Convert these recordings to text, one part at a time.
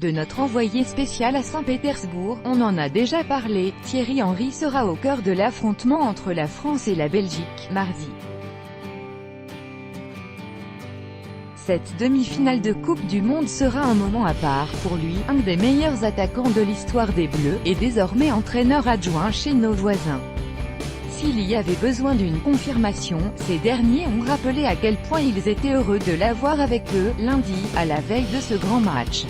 De notre envoyé spécial à Saint-Pétersbourg, on en a déjà parlé, Thierry Henry sera au cœur de l'affrontement entre la France et la Belgique, mardi. Cette demi-finale de Coupe du Monde sera un moment à part pour lui, un des meilleurs attaquants de l'histoire des Bleus, et désormais entraîneur adjoint chez nos voisins. S'il y avait besoin d'une confirmation, ces derniers ont rappelé à quel point ils étaient heureux de l'avoir avec eux, lundi, à la veille de ce grand match.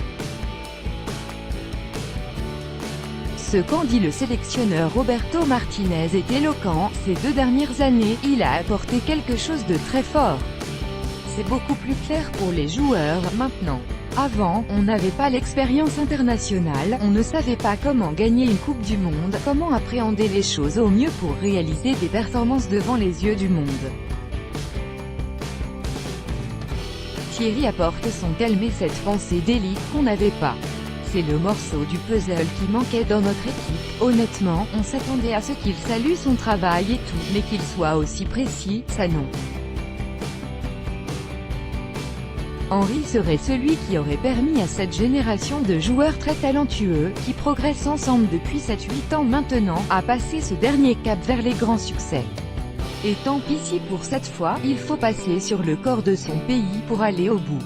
Ce qu'en dit le sélectionneur Roberto Martinez est éloquent, ces 2 dernières années, il a apporté quelque chose de très fort. C'est beaucoup plus clair pour les joueurs, maintenant. Avant, on n'avait pas l'expérience internationale, on ne savait pas comment gagner une Coupe du Monde, comment appréhender les choses au mieux pour réaliser des performances devant les yeux du monde. Thierry apporte son calme et cette pensée d'élite qu'on n'avait pas. C'est le morceau du puzzle qui manquait dans notre équipe. Honnêtement, on s'attendait à ce qu'il salue son travail et tout, mais qu'il soit aussi précis, ça non. Henry serait celui qui aurait permis à cette génération de joueurs très talentueux, qui progressent ensemble depuis 7-8 ans maintenant, à passer ce dernier cap vers les grands succès. Et tant pis si pour cette fois, il faut passer sur le corps de son pays pour aller au bout.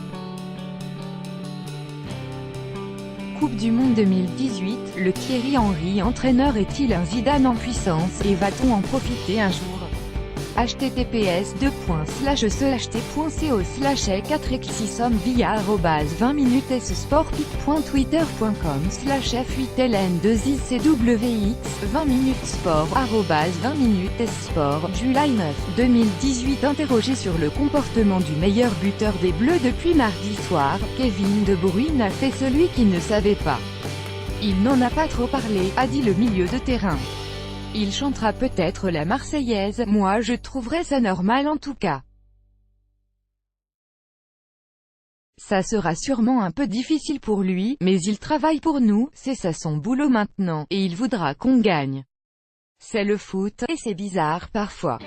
Coupe du Monde 2018, le Thierry Henry entraîneur est-il un Zidane en puissance, et va-t-on en profiter un jour? https://t.co/e4exissom via @20minutes_sport.twitter.com/f8ln2icwx 20minutes_sport 20minutes_sport July 9, 2018. Interrogé sur le comportement du meilleur buteur des Bleus depuis mardi soir, Kevin De Bruyne a fait celui qui ne savait pas. Il n'en a pas trop parlé, a dit le milieu de terrain. Il chantera peut-être la Marseillaise, moi je trouverais ça normal en tout cas. Ça sera sûrement un peu difficile pour lui, mais il travaille pour nous, c'est ça son boulot maintenant, et il voudra qu'on gagne. C'est le foot, et c'est bizarre parfois.